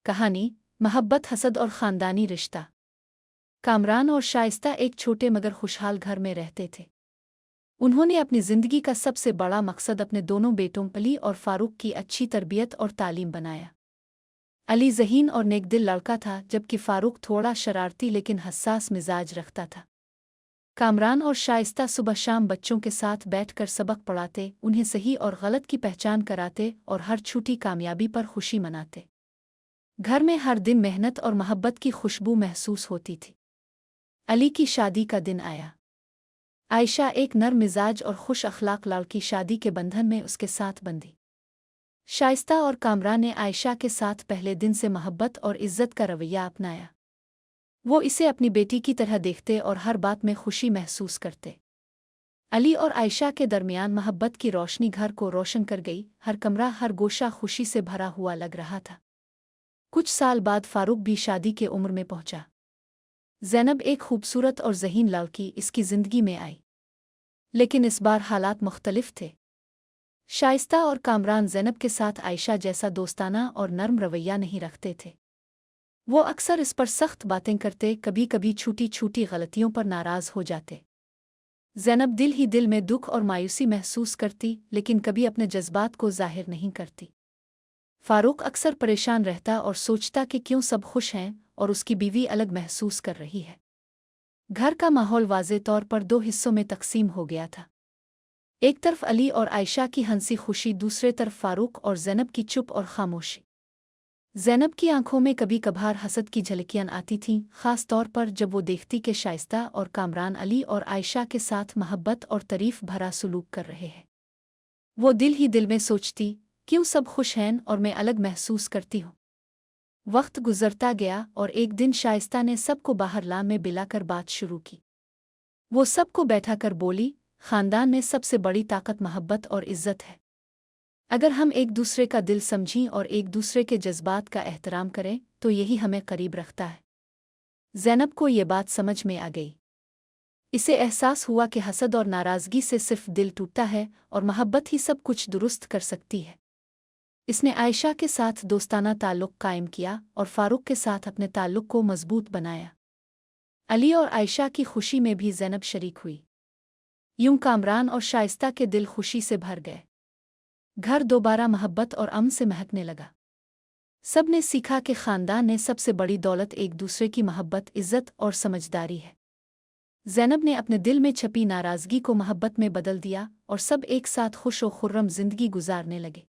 कहानी मोहब्बत, हसद और ख़ानदानी रिश्ता। कामरान और शाइस्ता एक छोटे मगर खुशहाल घर में रहते थे। उन्होंने अपनी ज़िंदगी का सबसे बड़ा मकसद अपने दोनों बेटों अली और फ़ारूक की अच्छी तरबियत और तालीम बनाया। अली ज़हीन और नेकदिल लड़का था, जबकि फ़ारूक थोड़ा शरारती लेकिन हसास मिजाज रखता था। कामरान और शाइस्ता सुबह शाम बच्चों के साथ बैठकर सबक पढ़ाते, उन्हें सही और गलत की पहचान कराते और हर छोटी कामयाबी पर खुशी मनाते। घर में हर दिन मेहनत और मोहब्बत की खुशबू महसूस होती थी। अली की शादी का दिन आया। आयशा एक नर मिजाज और खुश अखलाक लड़की शादी के बंधन में उसके साथ बंधी। शाइस्ता और कामरान ने आयशा के साथ पहले दिन से मोहब्बत और इज्जत का रवैया अपनाया। वो इसे अपनी बेटी की तरह देखते और हर बात में खुशी महसूस करते। अली और आयशा के दरमियान मोहब्बत की रोशनी घर को रोशन कर गई। हर कमरा, हर गोशा खुशी से भरा हुआ लग रहा था। कुछ साल बाद फ़ारूक भी शादी के उम्र में पहुंचा। ज़ैनब एक खूबसूरत और ज़हीन लड़की इसकी ज़िंदगी में आई, लेकिन इस बार हालात मुख्तलिफ थे। शाइस्ता और कामरान ज़ैनब के साथ आयशा जैसा दोस्ताना और नर्म रवैया नहीं रखते थे। वो अक्सर इस पर सख्त बातें करते, कभी कभी छोटी छोटी गलतियों पर नाराज़ हो जाते। ज़ैनब दिल ही दिल में दुख और मायूसी महसूस करती, लेकिन कभी अपने जज्बात को जाहिर नहीं करती। फ़ारूक अक्सर परेशान रहता और सोचता कि क्यों सब खुश हैं और उसकी बीवी अलग महसूस कर रही है। घर का माहौल वाज़े तौर पर दो हिस्सों में तकसीम हो गया था। एक तरफ अली और आयशा की हंसी खुशी, दूसरे तरफ फ़ारूक और ज़ैनब की चुप और खामोशी। ज़ैनब की आंखों में कभी कभार हसद की झलकियां आती थीं, ख़ास तौर पर जब वो देखती कि शाइस्ता और कामरान अली और आयशा के साथ मोहब्बत और तारीफ़ भरा सलूक कर रहे हैं। वो दिल ही दिल में सोचती, क्यों सब खुश हैं और मैं अलग महसूस करती हूँ। वक्त गुजरता गया और एक दिन शाइस्ता ने सबको बाहर ला में बिलाकर बात शुरू की। वो सबको बैठा कर बोली, ख़ानदान में सबसे बड़ी ताकत मोहब्बत और इज़्ज़त है। अगर हम एक दूसरे का दिल समझें और एक दूसरे के जज्बात का एहतराम करें तो यही हमें करीब रखता है। ज़ैनब को ये बात समझ में आ गई। इसे एहसास हुआ कि हसद और नाराज़गी से सिर्फ दिल टूटता है और मोहब्बत ही सब कुछ दुरुस्त कर सकती है। इसने आयशा के साथ दोस्ताना ताल्लुक़ कायम किया और फ़ारूक के साथ अपने ताल्लुक़ को मज़बूत बनाया। अली और आयशा की खुशी में भी ज़ैनब शरीक हुई। यूं कामरान और शाइस्ता के दिल खुशी से भर गए। घर दोबारा मोहब्बत और अमन से महकने लगा। सब ने सीखा कि ख़ानदान ने सबसे बड़ी दौलत एक दूसरे की मोहब्बत, इज़्ज़त और समझदारी है। ज़ैनब ने अपने दिल में छपी नाराज़गी को मोहब्बत में बदल दिया और सब एक साथ खुश और खुर्रम ज़िंदगी गुजारने लगे।